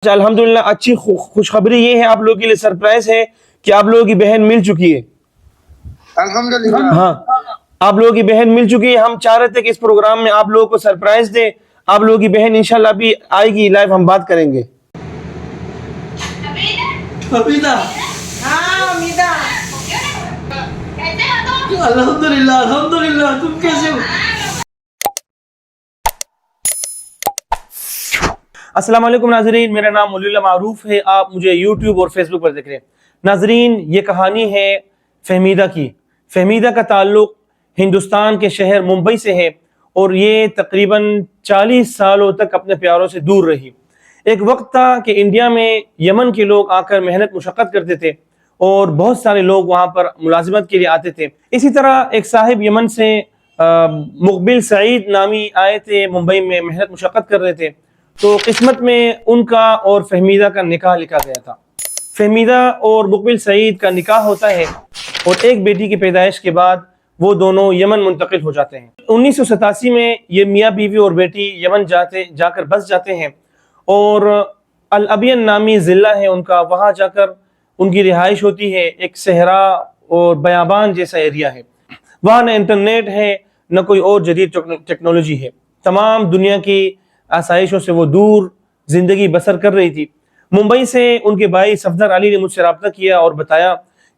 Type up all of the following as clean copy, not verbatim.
الحمدللہ اچھی خوشخبری یہ ہے آپ لوگوں کے لیے سرپرائز ہے کہ آپ لوگوں کی بہن مل چکی ہے. الحمدللہ. ہاں آپ لوگوں کی بہن مل چکی ہے. ہم چاہ رہے تھے کہ اس پروگرام میں آپ لوگوں کو سرپرائز دیں. آپ لوگوں کی بہن انشاءاللہ ابھی آئے گی لائیو ہم بات کریں گے. حمیدہ. ہاں امیدہ. الحمدللہ الحمدللہ. تم کیسے ہو؟ السلام علیکم ناظرین، میرا نام ولی اللہ معروف ہے. آپ مجھے یوٹیوب اور فیس بک پر دیکھ رہے ہیں. ناظرین یہ کہانی ہے فہمیدہ کی. فہمیدہ کا تعلق ہندوستان کے شہر ممبئی سے ہے اور یہ تقریباً 40 سالوں تک اپنے پیاروں سے دور رہی. ایک وقت تھا کہ انڈیا میں یمن کے لوگ آ کر محنت مشقت کرتے تھے اور بہت سارے لوگ وہاں پر ملازمت کے لیے آتے تھے. اسی طرح ایک صاحب یمن سے مقبل سعید نامی آئے تھے، ممبئی میں محنت مشقت کر رہے تھے. تو قسمت میں ان کا اور فہمیدہ کا نکاح لکھا گیا تھا. فہمیدہ اور مقبل سعید کا نکاح ہوتا ہے اور ایک بیٹی کی پیدائش کے بعد وہ دونوں یمن منتقل ہو جاتے ہیں. 1987 میں یہ میاں بیوی اور بیٹی یمن جا کر بس جاتے ہیں اور الابین نامی ضلع ہے ان کا، وہاں جا کر ان کی رہائش ہوتی ہے. ایک صحرا اور بیابان جیسا ایریا ہے. وہاں نہ انٹرنیٹ ہے نہ کوئی اور جدید ٹیکنالوجی ہے. تمام دنیا کی آسائشوں سے وہ دور زندگی بسر کر رہی تھی. ممبئی سے ان کے بھائی صفدر علی نے مجھ سے رابطہ کیا اور بتایا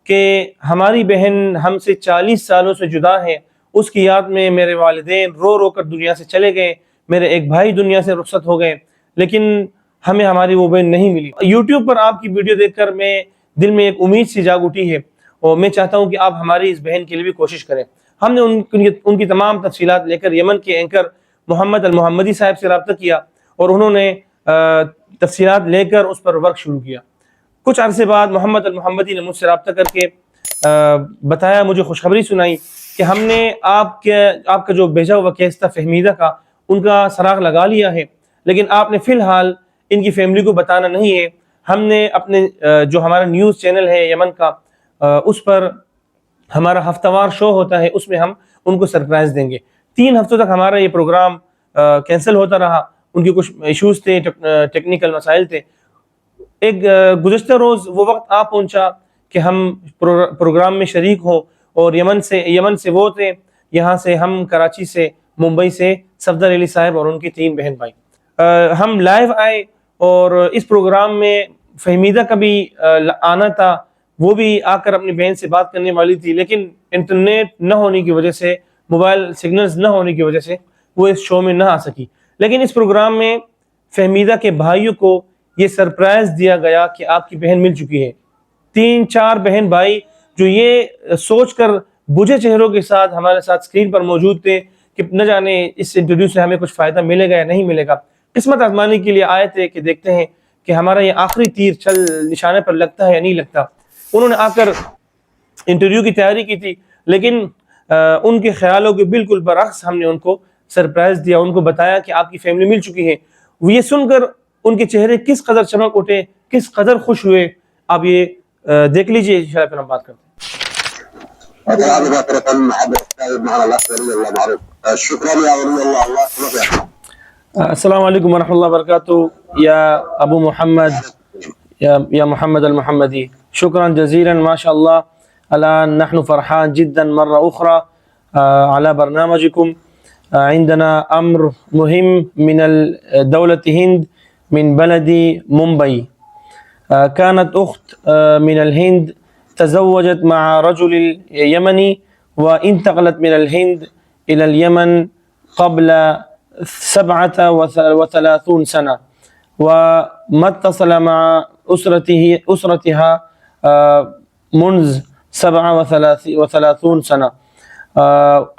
کہ ہماری بہن ہم سے 40 سالوں سے جدا ہے. اس کی یاد میں میرے والدین رو رو کر دنیا سے چلے گئے. میرے ایک بھائی دنیا سے رخصت ہو گئے لیکن ہمیں ہماری وہ بہن نہیں ملی. یوٹیوب پر آپ کی ویڈیو دیکھ کر میں دل میں ایک امید سی جاگ اٹھی ہے اور میں چاہتا ہوں کہ آپ ہماری اس بہن کے لیے بھی کوشش کریں. ہم نے ان کی تمام تفصیلات لے کر یمن کے اینکر محمد المحمدی صاحب سے رابطہ کیا اور انہوں نے تفصیلات لے کر اس پر ورک شروع کیا. کچھ عرصے بعد محمد المحمدی نے مجھ سے رابطہ کر کے بتایا، مجھے خوشخبری سنائی کہ ہم نے آپ کا جو بھیجا ہوا کیس تھا فہمیدہ کا، ان کا سراغ لگا لیا ہے لیکن آپ نے فی الحال ان کی فیملی کو بتانا نہیں ہے. ہم نے اپنے جو ہمارا نیوز چینل ہے یمن کا، اس پر ہمارا ہفتہ وار شو ہوتا ہے، اس میں ہم ان کو سرپرائز دیں گے. 3 ہفتوں تک ہمارا یہ پروگرام کینسل ہوتا رہا. ان کی کچھ ایشوز تھے، ٹیکنیکل مسائل تھے. ایک گزشتہ روز وہ وقت آ پہنچا کہ ہم پروگرام میں شریک ہوں اور یمن سے وہ تھے، یہاں سے ہم کراچی سے، ممبئی سے صفدر علی صاحب اور ان کی 3 بہن بھائی. ہم لائیو آئے اور اس پروگرام میں فہمیدہ کا بھی آنا تھا. وہ بھی آ کر اپنی بہن سے بات کرنے والی تھی لیکن انٹرنیٹ نہ ہونے کی وجہ سے، موبائل سگنلز نہ ہونے کی وجہ سے وہ اس شو میں نہ آ سکی. لیکن اس پروگرام میں فہمیدہ کے بھائیوں کو یہ سرپرائز دیا گیا کہ آپ کی بہن مل چکی ہے. 3-4 بہن بھائی جو یہ سوچ کر بجھے چہروں کے ساتھ ہمارے ساتھ اسکرین پر موجود تھے کہ نہ جانے اس انٹرویو سے ہمیں کچھ فائدہ ملے گا یا نہیں ملے گا، قسمت آزمانے کے لیے آئے تھے کہ دیکھتے ہیں کہ ہمارا یہ آخری تیر چل نشانے پر لگتا ہے یا نہیں لگتا. انہوں نے آ کر انٹرویو کی تیاری کی تھی لیکن ان کے خیالوں کے بالکل برعکس ہم نے ان کو سرپرائز دیا. ان کو بتایا کہ آپ کی فیملی مل چکی ہے. وہ یہ سن کر ان کے چہرے کس قدر چمک اٹھے، کس قدر خوش ہوئے، آپ یہ دیکھ لیجئے. انشاءاللہ پھر ہم بات کرتے ہیں. السلام علیکم ورحمۃ اللہ وبرکاتہ. یا ابو محمد، یا محمد المحمدی، شکرا جزیلا ما شاء الله. الآن نحن فرحان جدا مرة أخرى على برنامجكم. عندنا أمر مهم من دولة هند من بلد مومباي. كانت أخت من الهند تزوجت مع رجل يمني وانتقلت من الهند إلى اليمن قبل 37 سنة، وما اتصل مع أسرتها منذ 37 سنة.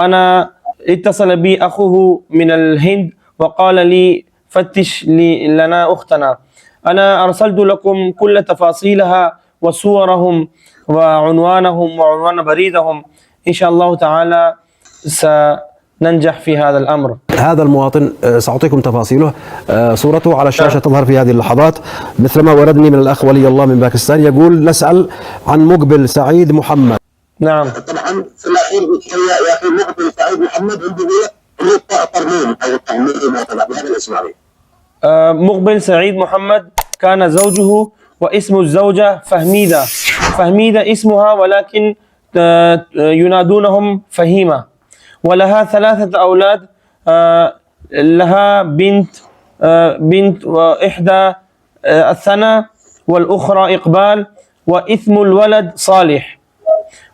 أنا اتصل بي أخوه من الهند وقال لي فتش لنا أختنا. أنا أرسلت لكم كل تفاصيلها وصورهم وعنوانهم وعنوان بريدهم. إن شاء الله تعالى سننجح في هذا الأمر. هذا المواطن سأعطيكم تفاصيله، صورته على الشاشة تظهر في هذه اللحظات مثلما وردني من الأخ ولي الله من باكستان. يقول نسأل عن مقبل سعيد محمد. نعم. طبعا في الاخير يا اخي مقبل سعيد محمد عنده ترميم او تهميم بهذا الاسم عليه. مقبل سعید محمد كان زوجه واسم الزوجة فهميدة. فهميدة اسمها ولكن ينادونهم فهيمة. ولها 3 أولاد، لها بنت وإحدى الثنى والأخرى إقبال، واسم الولد صالح،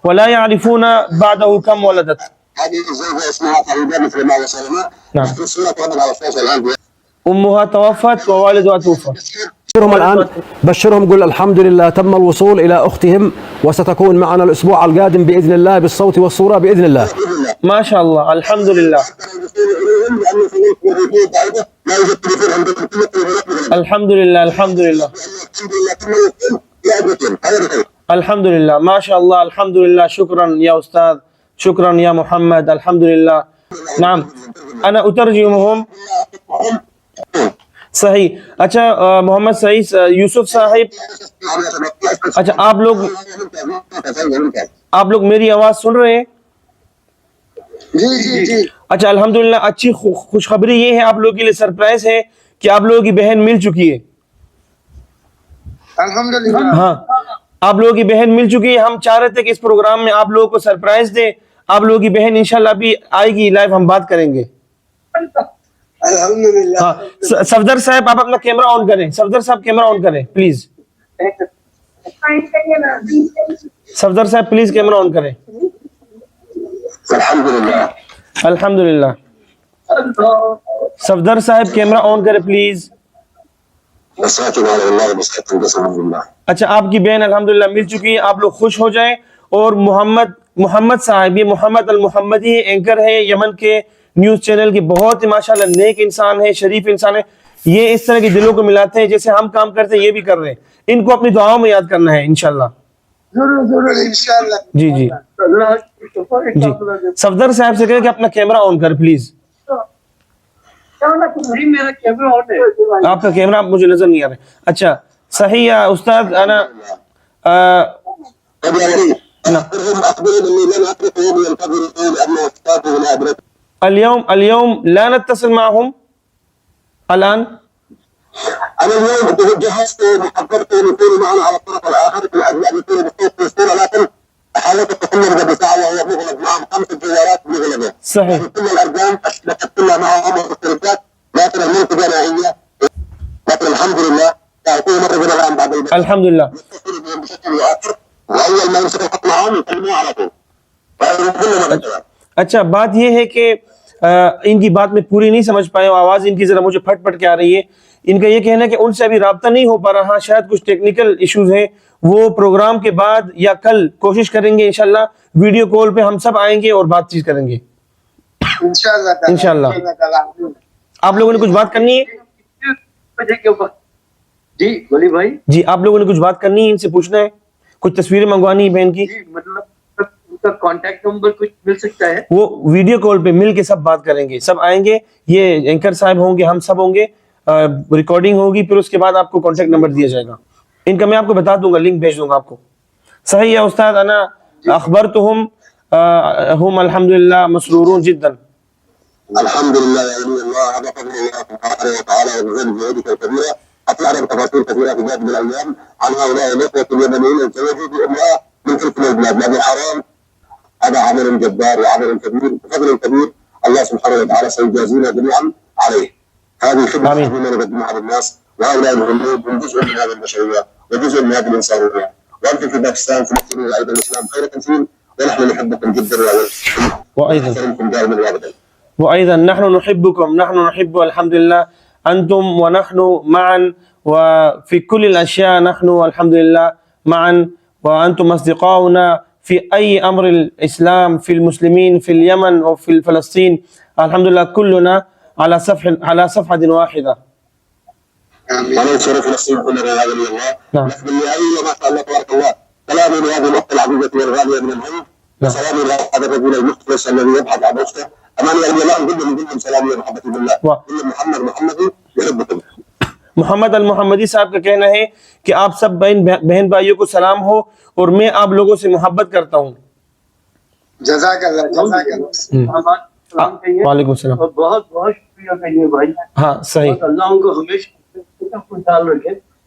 ولا يعرفون بعده كم ولدت. هذه الزوجة اسمها فهيمة مثل ما وصلنا. نعم. في الصورة وضع على الشاشة الآن. أمها توفت ووالدها توفى. بشرهم الآن، بشرهم، قل الحمد لله تم الوصول إلى أختهم، وستكون معنا الأسبوع القادم بإذن الله بالصوت والصورة بإذن الله. ما شاء الله، الحمد لله. الحمد لله الحمد لله الحمد لله. ما شاء الله، الحمد لله. شكرا يا أستاذ، شكرا يا محمد. الحمد لله. نعم أنا أترجمهم. صحیح. اچھا محمد سعید یوسف صاحب، اچھا آپ لوگ میری آواز سن رہے ہیں؟ جی اچھا الحمدللہ. اچھی خوشخبری یہ ہے، آپ لوگوں کے لیے سرپرائز ہے کہ آپ لوگوں کی بہن مل چکی ہے. الحمدللہ. ہاں آپ لوگوں کی بہن مل چکی ہے. ہم چاہ رہے تھے کہ اس پروگرام میں آپ لوگوں کو سرپرائز دیں. آپ لوگوں کی بہن انشاءاللہ بھی آئے گی، لائیو ہم بات کریں گے. الحمدللہ. ہاں صفدر صاحب آپ اپنا کیمرہ آن کریں. صفدر صاحب کیمرہ آن کریں پلیز. صفدر صاحب پلیز کیمرہ آن کریں. الحمدللہ. الحمدللہ. صفدر صاحب کیمرہ آن کریں پلیز. اچھا آپ کی بہن الحمدللہ مل چکی ہے، آپ لوگ خوش ہو جائیں. اور محمد صاحب، یہ محمد المحمدی اینکر ہے یمن کے نیوز چینل کی، بہت ہی ماشاءاللہ نیک انسان ہے، شریف انسان ہے. یہ اس طرح کے دلوں کو ملاتے ہیں، جیسے ہم کام کرتے ہیں یہ بھی کر رہے ہیں. ان کو اپنی دعاؤں میں یاد کرنا ہے انشاءاللہ. ضرور انشاءاللہ. جی جی جی. صفدر صاحب سے کہے کہ اپنا کیمرہ آن کر پلیز. میرا کیمرہ آن ہے. آپ کا کیمرہ مجھے نظر نہیں آ رہا ہے. اچھا صحیح ہے استاد. انا اليوم لا نتصل معهم الآن. أنا اليوم جهزت وحضرت يكونوا معنا على الطرف الآخر من أجل أن يكونوا بالصوت في الصورة، لكن حاولت التكلم قبل ساعة وهو مغلق معهم 5 جوالات مغلقة. صحيح. كل الأرقام لقيت لها معهم والتلفزيونات، لكن المنتجة نهائية. لكن الحمد لله تعطيه مرة من الآن بعد البيت. الحمد لله. يتصلوا بهم بشكل مؤثر، وأول ما يمسكوا خط معهم يكلموه على طول. فكل مرة. اچھا بات یہ ہے کہ ان کی بات میں پوری نہیں سمجھ پائے، آواز ان کی ذرا مجھے پھٹ پھٹ کے آ رہی ہے. ان کا یہ کہنا ہے کہ ان سے ابھی رابطہ نہیں ہو پا رہا، شاید کچھ ٹیکنیکل ایشوز ہیں. وہ پروگرام کے بعد یا کل کوشش کریں گے انشاءاللہ ویڈیو کال پہ ہم سب آئیں گے اور بات چیت کریں گے انشاءاللہ. آپ لوگوں نے کچھ بات کرنی ہے؟ جی ولی بھائی. جی آپ لوگوں نے کچھ بات کرنی ہے، ان سے پوچھنا ہے، کچھ تصویریں منگوانی ہے بہن کی. مطلب ان کا کانٹیکٹ نمبر کچھ مل سکتا ہے؟ وہ ویڈیو کال پہ مل کے سب بات کریں گے، سب آئیں گے. یہ اینکر صاحب ہوں گے، ہم سب ہوں گے، ریکارڈنگ ہوگی، پھر اس کے بعد آپ کو کانٹیکٹ نمبر دیا جائے گا. ان کا میں آپ کو بتا دوں گا، لنک بھیج دوں گا آپ کو. صحیح ہے استاد. انا اخبرتهم هم الحمدللہ مسرورون جدا. الحمد لله يا ولي الله، هذا فضل الله سبحانه وتعالى وبذل جهودك الكبيره. اطلعنا بتفاصيل كثيره في هذه الايام عن هؤلاء الاخوه اليمنيين التوجهوا بامراه من تلك البلاد، لان الحرام هذا عمل جبار وعمل كبير، فضل كبير الله سبحانه وتعالى سيجازينا جميعا عليه. هذه خدمه عظيمه نقدمها للناس، وهؤلاء المهمين هم جزء من هذه البشريه وجزء من هذه الانسانيه. وانتم في باكستان تمثلون ايضا الاسلام خير تمثيل، ونحن نحبكم جدا ونحترمكم دائما وابدا. وأيضا نحن نحبكم، نحن نحب الحمد لله أنتم ونحن معا، وفي كل الأشياء نحن الحمد لله معا، وأنتم أصدقاؤنا في أي أمر الإسلام، في المسلمين في اليمن وفي فلسطين. الحمد لله كلنا على صفحة واحدة. وننصر فلسطين كلنا يا ولي الله. نعم. نحن النهائية ما شاء الله تبارك الله. سلام لهذه الأخت العزيزة والغالية من الهند. وسلام لهذا الرجل المخلص الذي يبحث عن أخته. أماني أن الله كلهم سلام ومحبة بالله. كل محمد يحبكم. محمد المحمدی صاحب کا کہنا ہے کہ آپ سب بہن بھائیوں کو سلام ہو، اور میں آپ لوگوں سے محبت کرتا ہوں. جزاک اللہ. جزاک اللہ. وعلیکم السلام. اور بہت بہت شکریہ کہیے بھائی. ہاں صحیح. اللہ ان کو ہمیشہ خوشحال رکھے.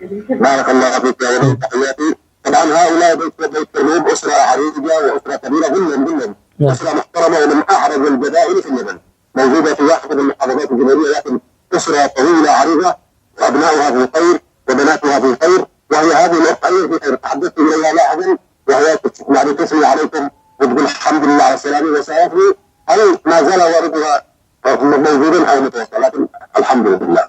بارك الله فيك يا ولي تحياتي. طبعا هؤلاء بيت تنوب اسره عريقه واسره كبيره جدا اسره محترمه ومن احرز الجبائل في اليمن، موجوده في واحده من المحافظات الجنوبيه، لكن اسره طويله عريضه وابنائها في خير وبناتها في خير، وهي هذه الاخت في خير. تحدثت اليها لاحقا وهي يعني تثني عليكم وتقول الحمد لله على السلامه وسيفني، هل ما زال والدها موجودين او متوفى؟ لكن الحمد لله.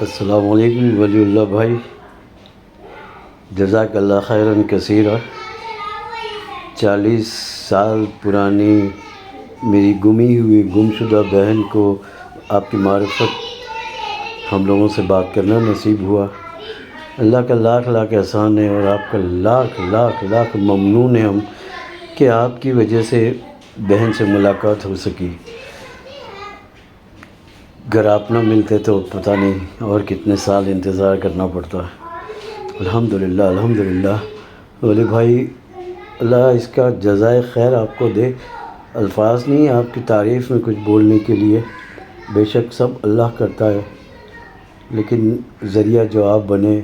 السلام علیکم ولی اللہ بھائی، جزاک اللہ خیراً کثیرہ۔ 40 سال پرانی میری گم شدہ بہن کو آپ کی معرفت ہم لوگوں سے بات کرنا نصیب ہوا۔ اللہ کا لاکھ لاکھ احسان ہے اور آپ کا لاکھ لاکھ لاکھ ممنون ہے ہم کہ آپ کی وجہ سے بہن سے ملاقات ہو سکی۔ اگر آپ نہ ملتے تو پتہ نہیں اور کتنے سال انتظار کرنا پڑتا۔ الحمدللہ الحمدللہ ولی بھائی، اللہ اس کا جزائے خیر آپ کو دے۔ الفاظ نہیں آپ کی تعریف میں کچھ بولنے کے لیے، بے شک سب اللہ کرتا ہے، لیکن ذریعہ جو آپ بنے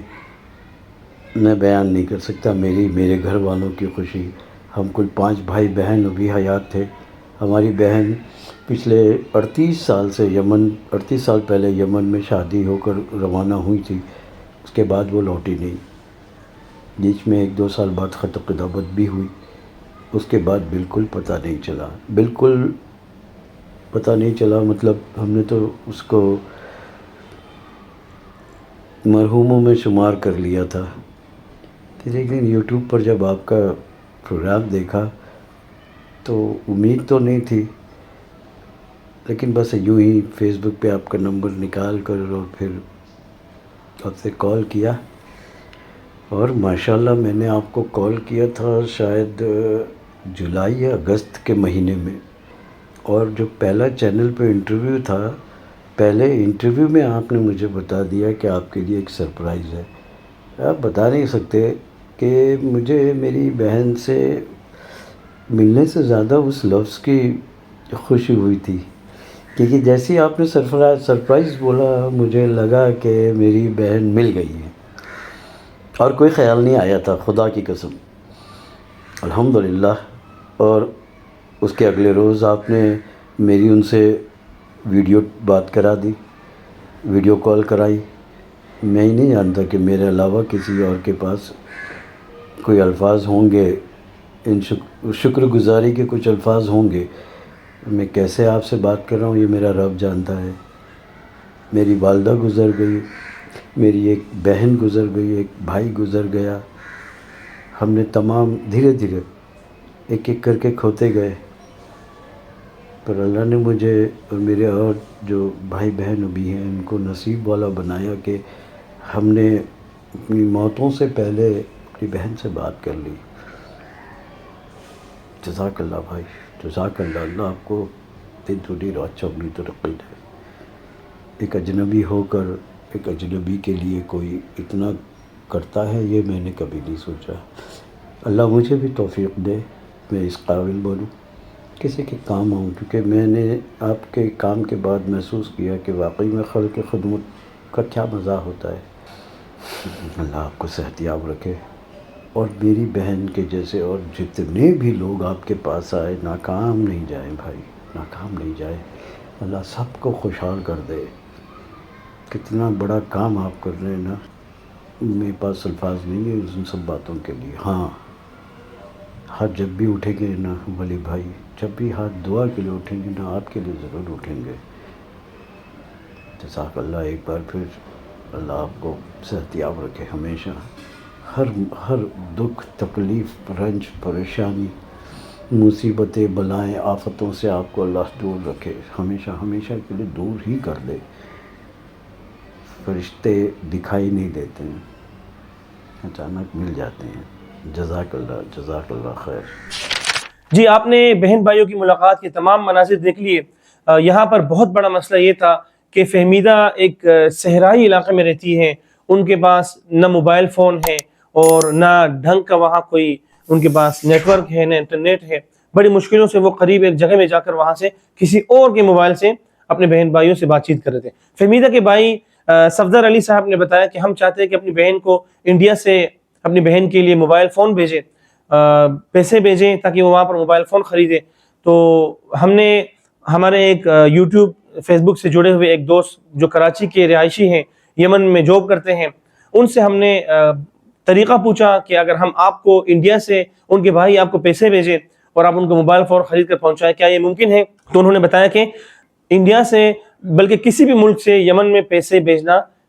میں بیان نہیں کر سکتا میرے گھر والوں کی خوشی۔ ہم کل 5 بھائی بہن ابھی حیات تھے۔ ہماری بہن پچھلے 38 سال پہلے یمن میں شادی ہو کر روانہ ہوئی تھی، اس کے بعد وہ لوٹی نہیں۔ بیچ میں 1-2 سال بعد خط قدامت بھی ہوئی، اس کے بعد بالکل پتہ نہیں چلا، مطلب ہم نے تو اس کو مرحوموں میں شمار کر لیا تھا۔ لیکن یوٹیوب پر جب آپ کا پروگرام دیکھا تو امید تو نہیں تھی، لیکن بس یوں ہی فیس بک پہ آپ کا نمبر نکال کر اور پھر آپ سے کال کیا، اور ماشاءاللہ میں نے آپ کو کال کیا تھا شاید جولائی یا اگست کے مہینے میں، اور جو پہلا چینل پہ انٹرویو تھا، پہلے انٹرویو میں آپ نے مجھے بتا دیا کہ آپ کے لیے ایک سرپرائز ہے۔ آپ بتا نہیں سکتے کہ مجھے میری بہن سے ملنے سے زیادہ اس لفظ کی خوشی ہوئی تھی، کیونکہ جیسے آپ نے سرپرائز بولا مجھے لگا کہ میری بہن مل گئی ہے، اور کوئی خیال نہیں آیا تھا، خدا کی قسم۔ الحمدللہ۔ اور اس کے اگلے روز آپ نے میری ان سے ویڈیو بات کرا دی، ویڈیو کال کرائی۔ میں ہی نہیں جانتا کہ میرے علاوہ کسی اور کے پاس کوئی الفاظ ہوں گے، ان شکر گزاری کے کچھ الفاظ ہوں گے۔ میں کیسے آپ سے بات کر رہا ہوں یہ میرا رب جانتا ہے۔ میری والدہ گزر گئی، میری ایک بہن گزر گئی، ایک بھائی گزر گیا، ہم نے تمام دھیرے دھیرے ایک ایک کر کے کھوتے گئے، پر اللہ نے مجھے اور میرے اور جو بھائی بہن بھی ہیں ان کو نصیب والا بنایا کہ ہم نے اپنی موتوں سے پہلے اپنی بہن سے بات کر لی۔ جزاک اللہ بھائی، جزاک اللہ۔ اللہ آپ کو دن دگنی رات چوگنی ترقی دے۔ ایک اجنبی ہو کر ایک اجنبی کے لیے کوئی اتنا کرتا ہے یہ میں نے کبھی نہیں سوچا۔ اللہ مجھے بھی توفیق دے میں اس قابل بنوں، کسی کے کام آؤں، کیونکہ میں نے آپ کے کام کے بعد محسوس کیا کہ واقعی میں خلق خدمت کا کیا مزہ ہوتا ہے۔ اللہ آپ کو صحت یاب رکھے، اور میری بہن کے جیسے اور جتنے بھی لوگ آپ کے پاس آئے ناکام نہیں جائیں بھائی، ناکام نہیں جائیں۔ اللہ سب کو خوشحال کر دے۔ کتنا بڑا کام آپ کر رہے ہیں نا، میرے پاس الفاظ نہیں ہے ان سب باتوں کے لیے۔ ہاں، ہاتھ جب بھی اٹھیں گے نا ولی بھائی، جب بھی ہاتھ دعا کے لیے اٹھیں گے نا، آپ کے لیے ضرور اٹھیں گے۔ جزاک اللہ ایک بار پھر، اللہ آپ کو صحت یاب رکھے ہمیشہ۔ ہر دکھ تکلیف رنج پریشانی مصیبتیں بلائیں آفتوں سے آپ کو اللہ دور رکھے، ہمیشہ ہمیشہ کے لیے دور ہی کر دے۔ فرشتے دکھائی نہیں دیتے ہیں، اچانک مل جاتے ہیں۔ جزاک اللہ خیر۔ جی، آپ نے بہن بھائیوں کی ملاقات کے تمام مناظر دیکھ لیے۔ یہاں پر بہت بڑا مسئلہ یہ تھا کہ فہمیدہ ایک صحرائی علاقے میں رہتی ہیں، ان کے پاس نہ موبائل فون ہے اور نہ ڈھنگ کا وہاں کوئی ان کے پاس نیٹ ورک ہے، نہ انٹرنیٹ ہے۔ بڑی مشکلوں سے وہ قریب ایک جگہ میں جا کر وہاں سے کسی اور کے موبائل سے اپنے بہن بھائیوں سے بات چیت کر رہے تھے۔ فہمیدہ کے بھائی صفدر علی صاحب نے بتایا کہ ہم چاہتے ہیں کہ اپنی بہن کو انڈیا سے اپنی بہن کے لیے موبائل فون بھیجیں، پیسے بھیجیں تاکہ وہ وہاں پر موبائل فون خریدے۔ تو ہم نے ہمارے ایک یوٹیوب فیس بک سے جڑے ہوئے ایک دوست جو کراچی کے رہائشی ہیں، یمن میں جاب کرتے ہیں، ان سے ہم نے طریقہ پوچھا کہ اگر ہم آپ کو انڈیا سے ان کے بھائی آپ کو پیسے بھیجیں اور آپ ان کو موبائل فون خرید کر پہنچائیں، کیا یہ ممکن ہے؟ تو انہوں نے بتایا کہ انڈیا سے بلکہ کسی بھی ملک سے یمن میں پیسے بھیجنا